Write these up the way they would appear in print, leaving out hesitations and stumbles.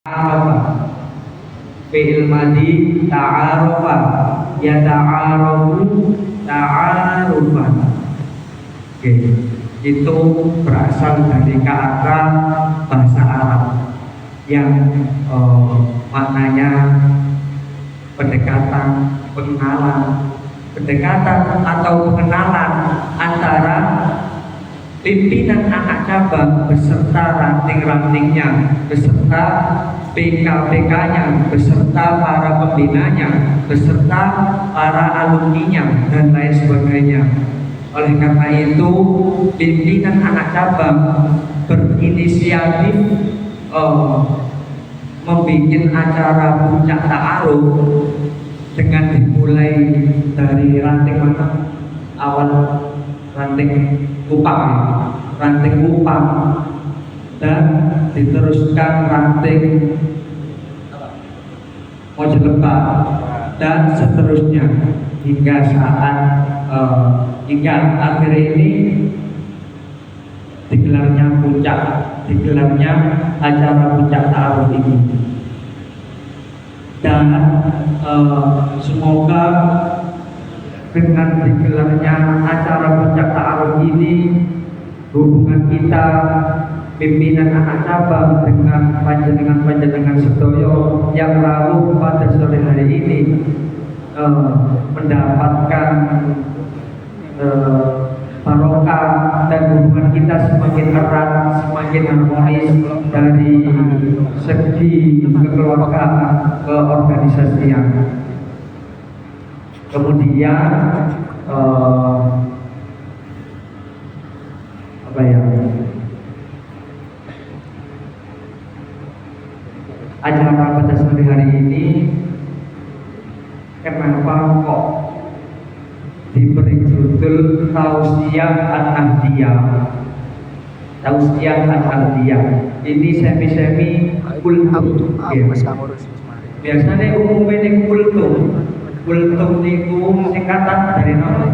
Ta'arofa, fi'il madhi ta'arofa, yata'arofu ta'arufan. Oke, itu berasal dari kata bahasa Arab yang maknanya pendekatan, pendekatan atau pengenalan antara pimpinan anak cabang beserta ranting-rantingnya, beserta PK-PK-nya, beserta para pembinanya, beserta para alumninya, dan lain sebagainya. Oleh karena itu, pimpinan anak cabang berinisiatif membuat acara puncak ta'aruf dengan dimulai dari ranting mana? Awal ranting kupang dan diteruskan ranting mojelebak dan seterusnya hingga saat hingga akhir ini digelarnya acara puncak ta'aruf ini. Dan semoga dengan digelarnya acara puncak ta'aruf ini, hubungan kita pimpinan anak cabang dengan panjenengan sedoyo yang lalu pada sore hari ini mendapatkan barokah dan hubungan kita semakin erat, semakin harmonis dari segi kekeluargaan, keorganisasian. Kemudian acara pada sore hari ini kenapa kok diberi judul Tausiah An-Nahdiyah? Tausiah An-Nahdiyah ini semi kultum. Biasanya umumnya ini kultum niku singkatan dari nama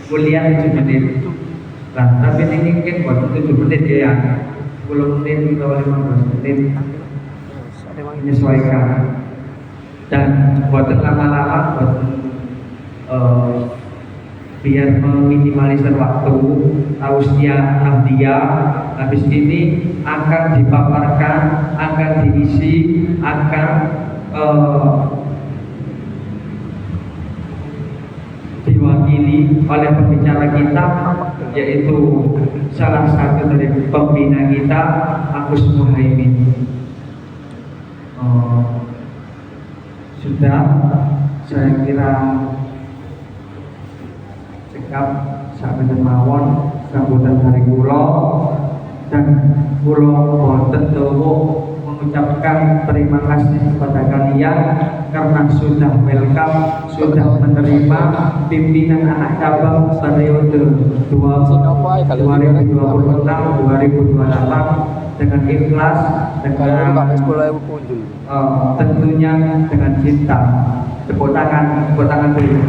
kuliah 7 menit. Nah, tapi ini mungkin buat 7 menit ya, 10 menit atau 15 menit menyesuaikan. Dan buat lama-lama buat biar meminimalisir waktu, Tausiah Nahdiyah habis ini akan dipaparkan, akan diisi, akan diwakili oleh pembicara kita, yaitu salah satu dari pembina kita, Agus Muhaimin. Sudah, saya kira cekap sampai mawon sambutan hari kula, dan kula boten dawa mengucapkan terima kasih kepada kalian karena sudah welcome, sudah menerima pimpinan anak cabang periode 2026-2028 dengan ikhlas, dengan tentunya dengan cinta. Tepuk tangan dulu.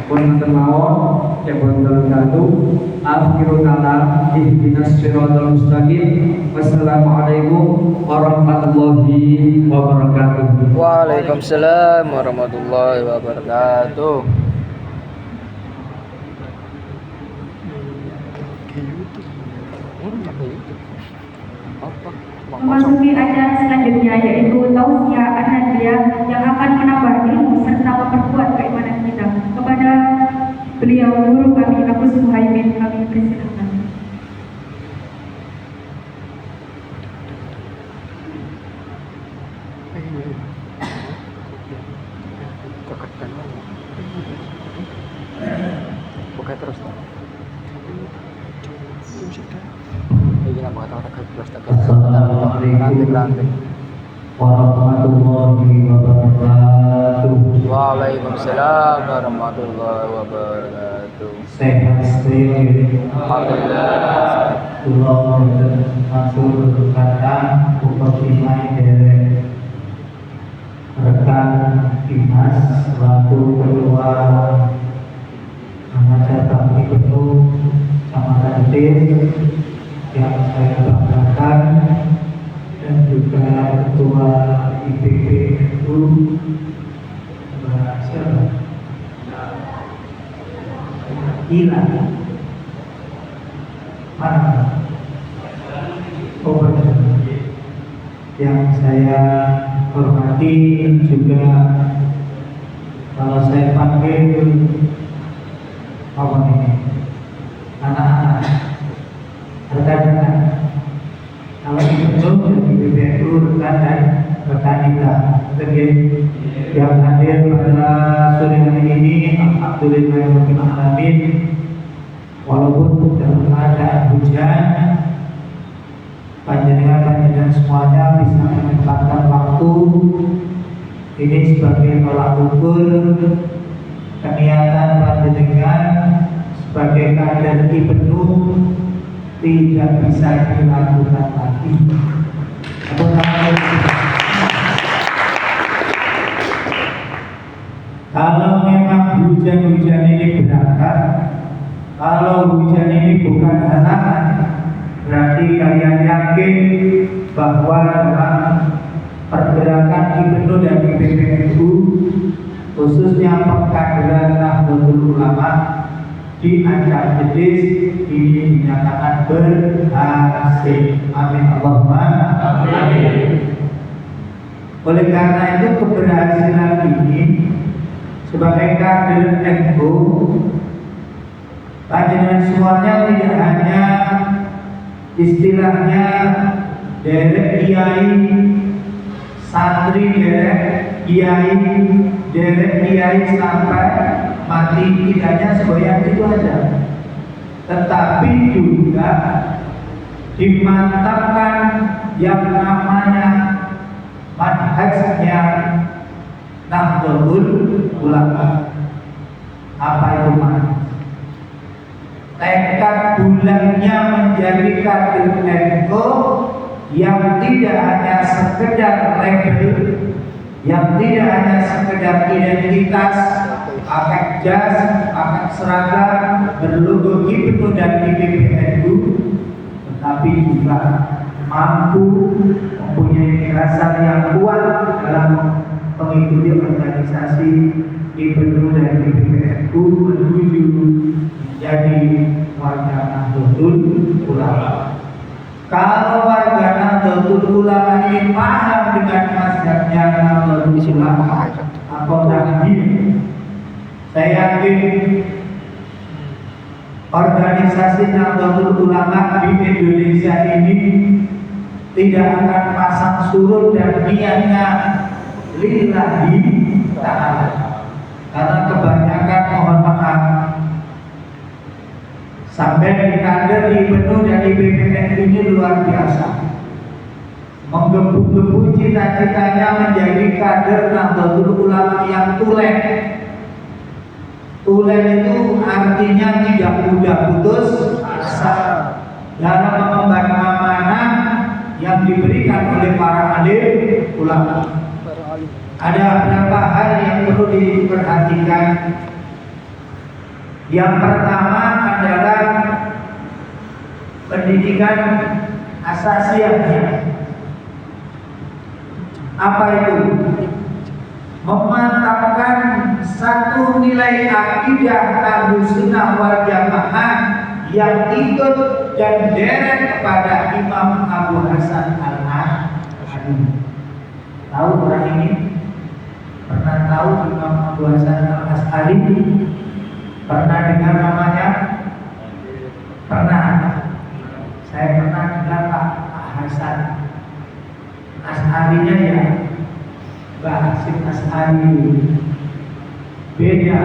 Pun mawon ya bondol satu akhirul kalam ihdinas siratal mustaqim. Wassalamualaikum warahmatullahi wabarakatuh. Waalaikumsalam warahmatullahi wabarakatuh. Memasuki acara selanjutnya, yaitu Tausiah An-Nahdiyah yang akan menambah ilmu serta memperkuat keimanan kita. Kepada beliau guru kami Agus Muhaimin, kami persilakan. Buka terus. Assalamualaikum warahmatullahi wabarakatuh. Waalaikumsalam warahmatullahi wabarakatuh. Sehat sedaya. Alhamdulillah. Kula boten matur kata upamane derek rekan dinas selaku ketua anak cabang Ibnu Kecamatan Dedes IPPNU Mbak siapa? Ila mana? Oh benar. Yang saya hormati juga kalau saya panggil apa ini? Anak-anak rekan-rekan kalau dibentuk dari BPNU rekan dan rekan kita yang hadir pada sore hari ini alhamdulillahirabbil alamin walaupun dalam keadaan hujan panjenengan semuanya bisa menyempatkan waktu ini sebagai tolak ukur keniatan panjenengan sebagai kader IPENU tidak bisa dilakukan lagi. Kalau memang hujan-hujan ini berangkat, kalau hujan ini bukan halangan, berarti kalian yakin bahwa dalam pergerakan IPENU dan IPPNU khususnya pengkaderan Nahdlatul Ulama di Ancam Jedis ini dinyatakan berhasil. Amin Allahumma amin. Oleh karena itu keberhasilan ini sebagai kader NU panjenengan semuanya tidak hanya istilahnya derek kiai, santri derek kiai sampai mati, tidak hanya sebanyak itu aja, tetapi juga dimantapkan yang namanya manhajnya Nahdlatul Ulama. Apa itu manhaj? Tekad bulannya menjadi kader NU yang tidak hanya sekedar label, yang tidak hanya sekedar identitas, pakai jas, pakai seragam, berlogo IPENU dan IPPNU, tetapi juga mampu mempunyai rasa yang kuat dalam mengikuti organisasi IPENU dan IPPNU menuju menjadi warga Nahdlatul Ulama. Kalau warga Nahdlatul Ulama ini paham dengan mazhabnya Nahdlatul Ulama atau Nahdien, saya yakin organisasi Nahdlatul Ulama di Indonesia ini tidak akan pasang surut dan niatnya lillahi ta'ala, karena kebanyakan mohon maaf sampai di kader IPENU dan IPPNU ini luar biasa menggebu-gebu cita-citanya menjadi kader Nahdlatul Ulama yang tulen. Tulen itu artinya tidak mudah putus asa dalam mengemban amanah yang diberikan oleh para alim ulama. Ada beberapa hal yang perlu diperhatikan. Yang pertama adalah pendidikan asasiahnya. Apa itu? Memantapkan satu nilai akidah Ahlussunnah wal Jamaah yang ikut dan deret kepada Imam Abu Hasan Al-Asy'ari. Tahu orang ini? Pernah tahu Imam Abu Hasan Al-Asy'ari? Pernah dengar namanya? Pernah. Saya pernah dengar Pak Hasan Asy'arinya ya, Mbak Hasim Asy'ari. Beda.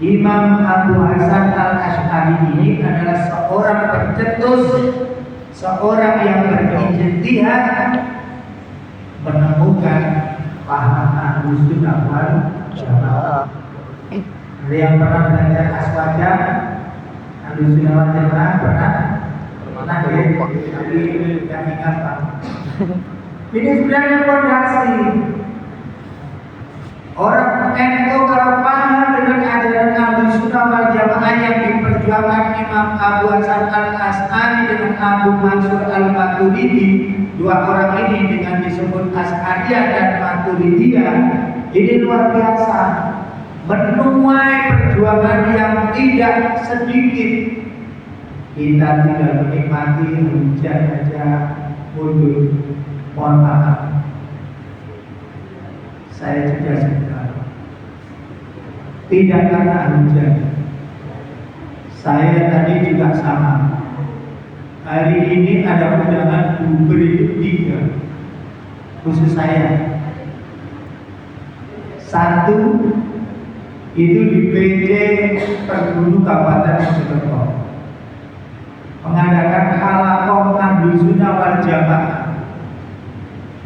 Imam Abu Hasan Al-Asy'ari ini adalah seorang pencetus, seorang yang berijtihad menemukan paham Ahlussunnah wal Jamaah. Ada yang pernah belajar aswaja Ahlussunnah wal Jamaah? Pernah ya? Tapi yang ingat Pak. Ini sebenarnya fondasi. Orang ento kalau paham dengan ajaran Ahlussunnah wal Jamaah yang diperjuangkan Imam Abu Hasan Al-Asy'ari dengan Abu Mansur Al-Maturidi, dua orang ini dengan disebut Asy'ariyah dan Maturidiyah, ini luar biasa, menuai perjuangan yang tidak sedikit. Kita tidak menikmati hujan aja mundur. Mohon maaf, saya juga sebentar. Tidak karena hujan. Saya tadi juga sama. Hari ini ada undangan gubernur 3, khusus saya. Satu itu di PJ Pergulu Kabupaten Mojokerto, mengadakan halaqah Ahlussunnah wal Jamaah.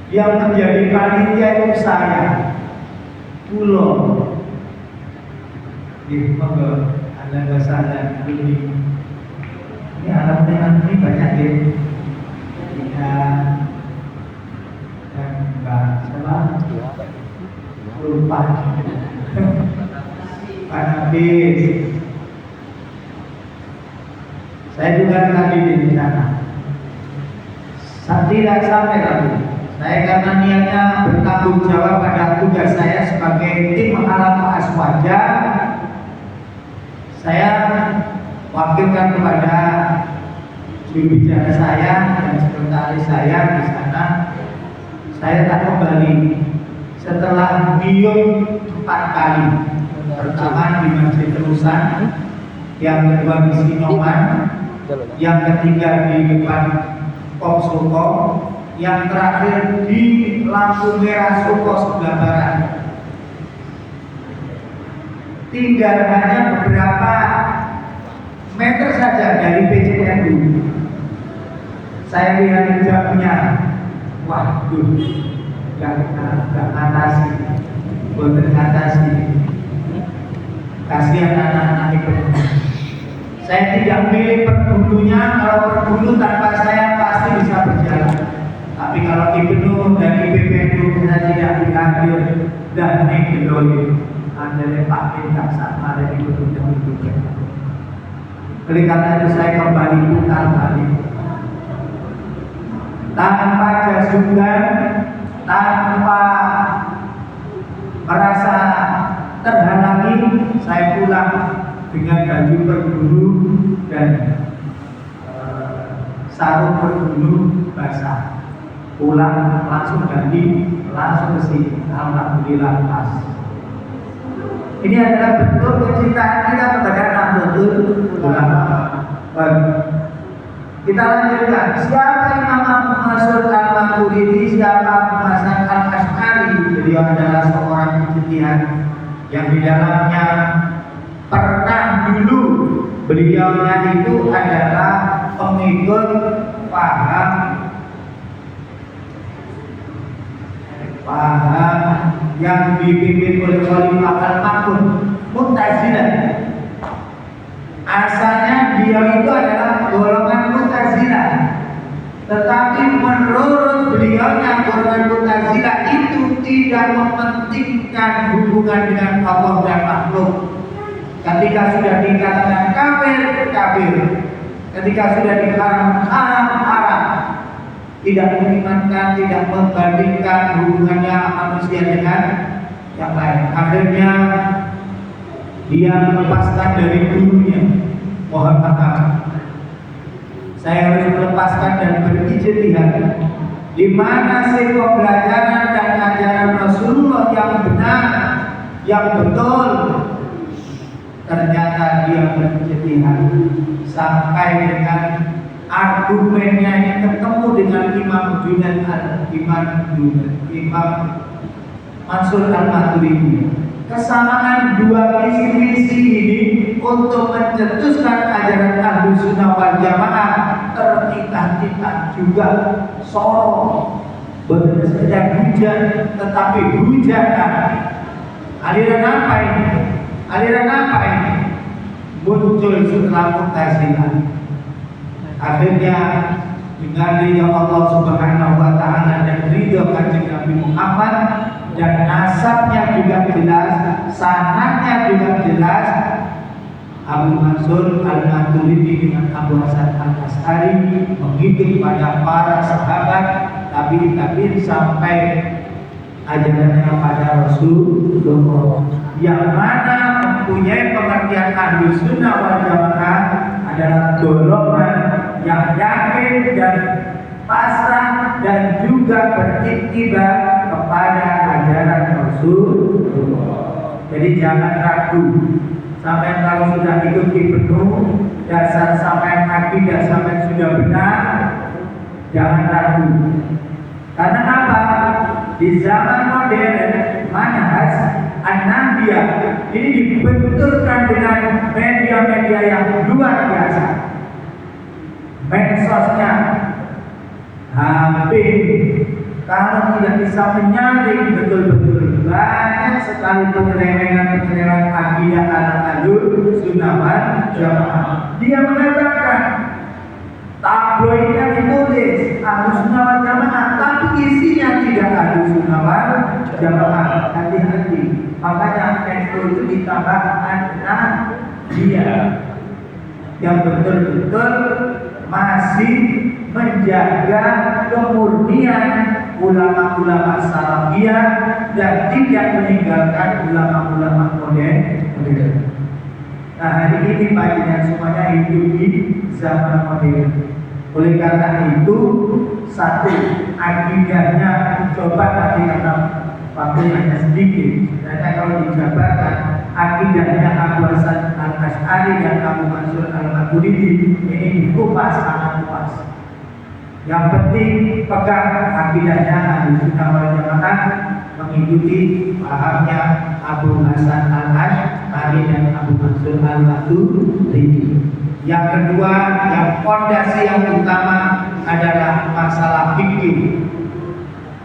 Yang menjadi panitia itu saya, Pulo. Di monggo Anda nggak sadar ini alatnya ini banyak ya. Dan Mbak siapa? Lupa. Pak Nabis. Saya juga tadi di sana. Tidak sampai lagi. Saya karena niatnya bertanggung jawab pada tugas saya sebagai tim halaqah aswaja, saya wakilkan kepada juru bicara saya dan sekretaris saya di sana. Saya tak kembali setelah bium 4 kali. Pertama di Masjid Terusan, yang kedua di Sinoman, yang ketiga di depan Pom Suko, yang terakhir di lampu merah Suko sebelah barat. Tinggal hanya beberapa meter saja dari PCNU. Saya lihat jamnya, waduh, gak atasi, boleh atasi. Kasihan anak-anak itu. Saya tidak milih pergulunya, kalau pergulu tanpa saya pasti bisa berjalan. Tapi kalau Ibnu dan IPPNU saya tidak diambil dan dikelola, anda Pak Bintang sama dari Ibnu dan IPPNU. Oleh karena itu saya kembali putar balik, tanpa jasugan, tanpa merasa terhalangi, saya pulang dengan baju pergulu dan sarung pergulu basah. Pulang langsung ganti, langsung ke sini. Alhamdulillah pas. Ini adalah bentuk kecintaan kita kepada Nahdlatul Ulama. Kita lanjutkan. Siapa Imam Abu Mansur Al-Maturidi? Siapa Abu Hasan Al-Asy'ari? Beliau adalah seorang ijtihad yang di dalamnya pernah dulu beliaunya itu adalah pengikut paham yang dipimpin oleh Khalifah Al-Ma'mun, Mu'tazilah. Asalnya dia itu adalah golongan Mu'tazilah, tetapi menurut beliaunya golongan Mu'tazilah itu tidak mementingkan hubungan dengan Allah dan makhluk. Ketika sudah dikatakan kafir, kafir. Ketika sudah diharam, haram, haram. Tidak mengimankan, tidak membandingkan hubungannya manusia dengan yang lain. Akhirnya dia melepaskan dari gurunya. Mohon maaf, saya harus melepaskan dan berijtihad. Di mana sih pembelajaran dan ajaran Rasulullah yang benar, yang betul? Ternyata dia berijtihad sampai dengan argumennya yang ketemu dengan Imam Mansur Al-Maturidi. Kesamaan dua visi-misi ini untuk mencetuskan ajaran Ahlussunnah wal Jamaah tertitah-titah juga sorong. Benar saja hujan, tetapi hujan aliran apa ini? Aliran apa ini? Muncul setelah Mu'tazilah. Akhirnya dengan ridha Allah Subhanahu wa taala dan ridha Kanjeng Nabi Muhammad, dan nasabnya juga jelas, sanadnya juga jelas. Abu Mansur Al-Maturidi dengan Abu Hasan Al-Asy'ari mengikut pada para sahabat tabi'in sampai ajarannya pada Rasulullah, yang mana mempunyai pengertian ahli sunnah wal jamaah adalah golongan yang yakin dan pasrah dan juga beriktibar kepada ajaran Rasulullah. Jadi jangan ragu. Sampai kalau sudah ikuti penuh dasar sampai akidah sampai sudah benar, jangan ragu. Karena apa? Di zaman modern manhaj an-nahdiyah ini dibenturkan dengan media-media yang luar biasa. Medsosnya hampir kalau tidak bisa menyaring betul-betul banyak sekali penyelewengan akidah Ahlus Sunnah wal Jamaah. Dia mengatakan tabloidnya ditulis Ahlus Sunnah wal Jamaah, tapi isinya tidak Ahlus Sunnah wal Jamaah. Hati-hati. Makanya NU itu ditambah dia yang betul-betul masih menjaga kemurnian ulama-ulama salafiyah dan tidak meninggalkan ulama-ulama modern. Nah, hari ini bagian semuanya hidup di zaman modern. Oleh karena itu, satu akidahnya coba nanti karena waktunya sedikit. Sebenarnya kalau dijabarkan akidahnya Abu Hasan Al-Asy'ari dan Abu Mansur Al-Maturidi ini dikupas sangat luas. Yang penting pegang akidahnya Ahlus Sunnah wal Jamaah, mengikuti pahamnya Abu Hasan Al-Asy'ari dan Abu Mansur Al-Maturidi. Yang kedua, yang fondasi yang utama adalah masalah fikih.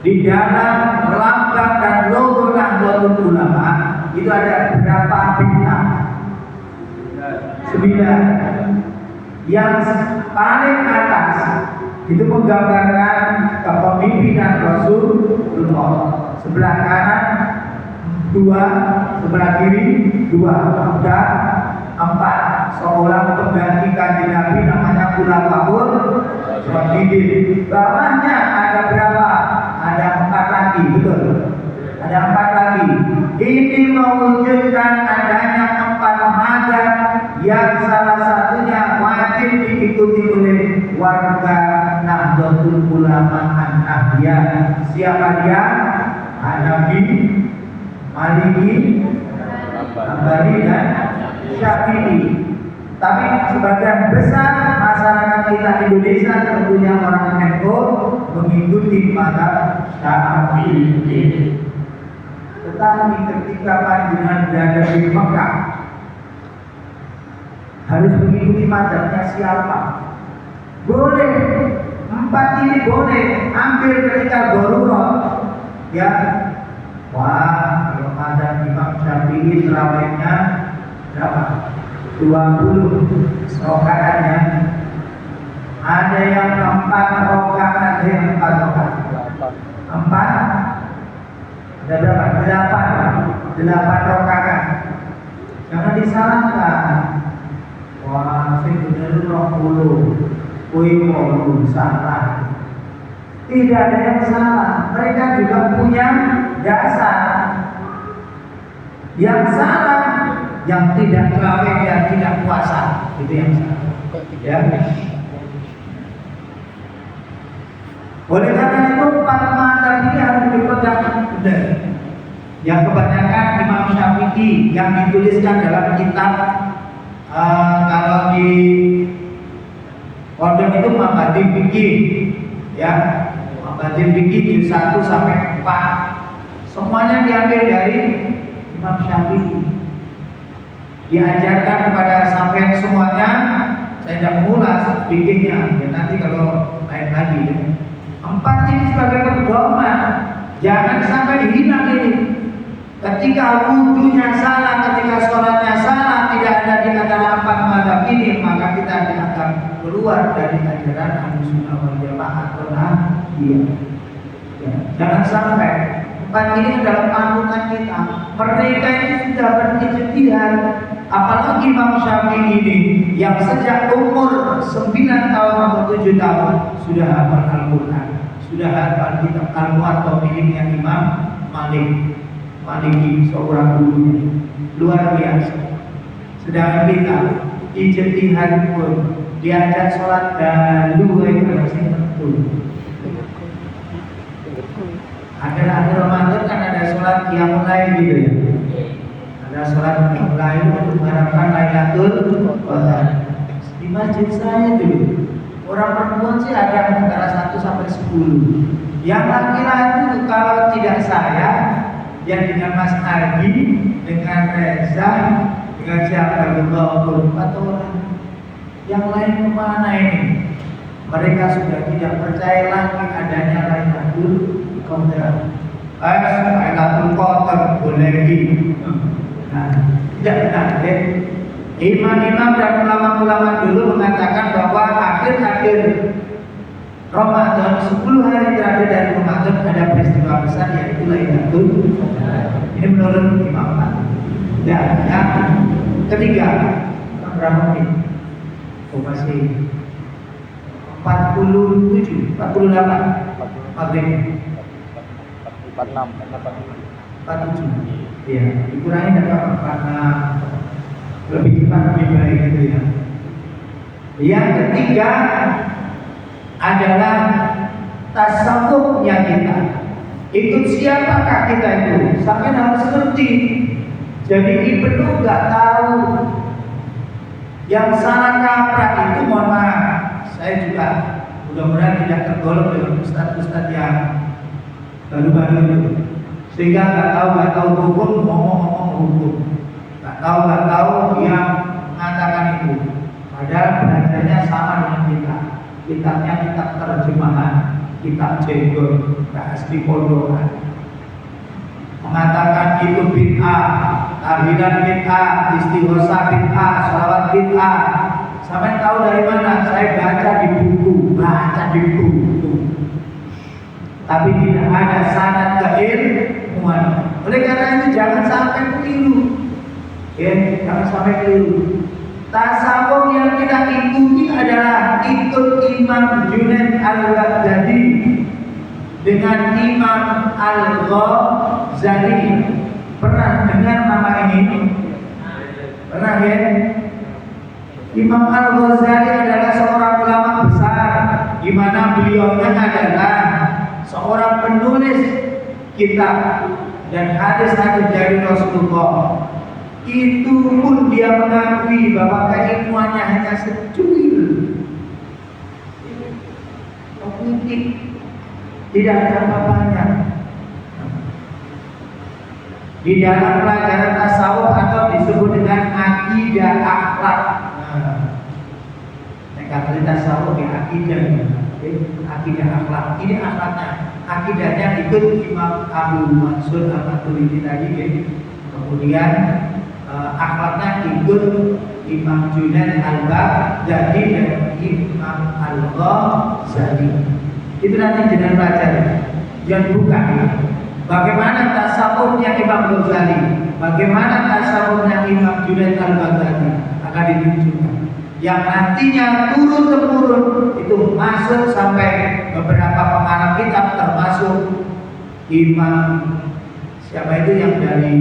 Di dalam lambang dan logo Nahdlatul Ulama itu ada berapa bid'ah? 9. Yang paling atas itu menggambarkan kepemimpinan Rasulullah. Sebelah kanan 2, sebelah kiri 2, ada 4. Seorang pengganti kanjeng Nabi namanya Khulafaur Rasyidin. Bawahnya ada berapa? Ada 4 lagi, betul? Ada 4 lagi. Ini mewujudkan adanya 4 mazhab yang salah satunya wajib diikuti oleh warga Nahdlatul Ulama An-Nahdiyah. Siapa dia? Hanafi, Maliki, Hambali dan Syafi'i. Tapi sebagian besar masyarakat kita Indonesia, tentunya orang NU, mengikuti mazhab Syafi'i. Tetapi ketika panjenengan berada di Mekah, harus mengikuti mazhabnya siapa? Boleh, 4 ini boleh. Ambil ketika darurat, ya. Wah, kalau mazhab Imam Syafi'i terawihnya berapa? 20 rakaatnya. Ada yang 4 rakaat, ada yang 4 rakaat. 4 ada berapa? 8 rakaat. Jangan disalahkan. Wah, sing bener 20. Kuwi mau salah. Tidak ada yang salah. Mereka juga punya dasar. Yang salah yang tidak terawih dan tidak puasa, itu yang salah. Ya. Oleh karena itu 4 mazhab ini harus dipegang benar. Yang kebanyakan Imam Syafi'i yang dituliskan dalam kitab kalau di Ordon itu Mabadi Fikih, ya, Mabadi Fikih juz 1 sampai 4, semuanya diambil dari Imam Syafi'i. Diajarkan kepada sampai semuanya. Saya tidak mengulas fikihnya, ya, nanti kalau lain lagi. Ya. 4 ini sebagai pedoman, jangan sampai dihina ini. Ketika wudhunya salah, ketika sholatnya salah, tidak ada di antara 4 mazhab ini, maka kita akan keluar dari ajaran Ahlus Sunnah wal Jamaah atau Nahdiyah. Ya, jangan sampai ini adalah panutan kita. Mereka ini sudah berijtihad. Apalagi Imam Syafi'i ini yang sejak umur 9 tahun atau 7 tahun sudah hafal Al-Quran, sudah hafal kitab Al-Muwatta miliknya Imam Maliki, seorang gurunya luar biasa. Sedangkan kita ijtihad pun diajak sholat dalu masih betul. Akhir-akhir Ramadan kan ada sholat qiyamul lail gitu ya. Ada sholat qiyamul lail untuk mengharapkan Lailatul Qadar. Di masjid saya dulu orang perempuan sih ada antara 1 sampai 10. Yang laki-laki kalau tidak saya, yang dengan Mas Agi, dengan Reza, dengan siapa juga 4 orang. Yang lain kemana ini? Mereka sudah tidak percaya lagi adanya Lailatul Qadar. Lailatul Qadar boleh lagi. Nah, tidak benar ya. Imam-imam dan ulama-ulama dulu mengatakan bahwa akhir-akhir Ramadan, 10 hari terakhir dari Ramadan ada peristiwa besar yaitu Lailatul Qadar. Ini menurut Imam Ahmad. Dan yang ketiga, berapa menit? Masih 47, 48 maghrib 47. Iya, dikurangi dapat karena lebih cepat lebih baik gitu ya. Yang ketiga adalah tasawufnya kita. Ikut siapakah kita itu? Sampai harus ngerti. Jadi Ibnu nggak tahu. Yang salah kaprah itu, mohon maaf, saya juga mudah-mudahan tidak tergolong dengan ustadz-ustadz yang baru-baru itu, sehingga nggak tahu hukum, ngomong-ngomong hukum, nggak tahu yang mengatakan itu. Padahal belajarnya sama dengan kita. Kitabnya kitab terjemahan, kitab jenggot, nggak asli pondokan. Mengatakan itu bid'ah, tahlilan bid'ah, istighosah bid'ah, sholawat bid'ah. Sampai tahu dari mana? Saya baca di buku. Tapi tidak ada sanad keilmuan. Oleh karena itu jangan sampai keliru. Ya, jangan sampai keliru. Tasawuf yang kita ikuti adalah ikut Imam Junaid Al-Baghdadi dengan Imam Al-Ghazali. Pernah dengar nama ini? Pernah ya? Imam Al-Ghazali adalah seorang ulama besar, di mana beliaunya adalah seorang penulis kitab dan hadis-hadis dari Rasulullah. Itu pun dia mengakui bahwa keilmuannya hanya secuil, tidak ada apa-apanya. Di dalam pelajaran tasawuf atau disebut dengan akidah akhlak. Kata tasawuf ya akidah, akidah akhlak. Ini akhlaknya, akidahnya ikut Imam Abu Mansur Al-Maturidi tadi ya. Kemudian akhlaknya ikut Imam Junaid Al-Baghdadi dan Imam Al-Ghazali. Itu nanti jangan baca, jangan buka. Bagaimana tasawufnya Imam Ghazali, bagaimana tasawufnya Imam Junaid Al-Baghdadi akan ditunjukkan. Yang nantinya turun-temurun itu masuk sampai beberapa pengarang kitab, termasuk Imam siapa itu yang dari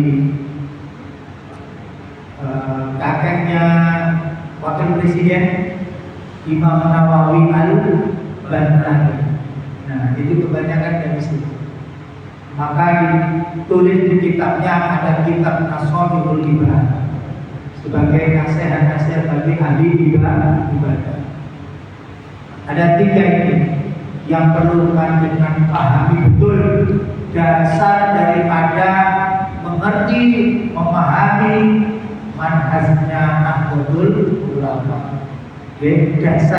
kakeknya wakil presiden, Imam Nawawi Al-Bantani. Nah, itu kebanyakan dari situ. Maka ditulis di kitabnya ada kitab Nasrul Ibadah sebagai nasihat-nasihat bagi ahli ibadah. Ada 3 ini yang perlu dengan pahami betul dasar daripada mengerti, memahami manhajnya Nahdlatul Ulama. Dasar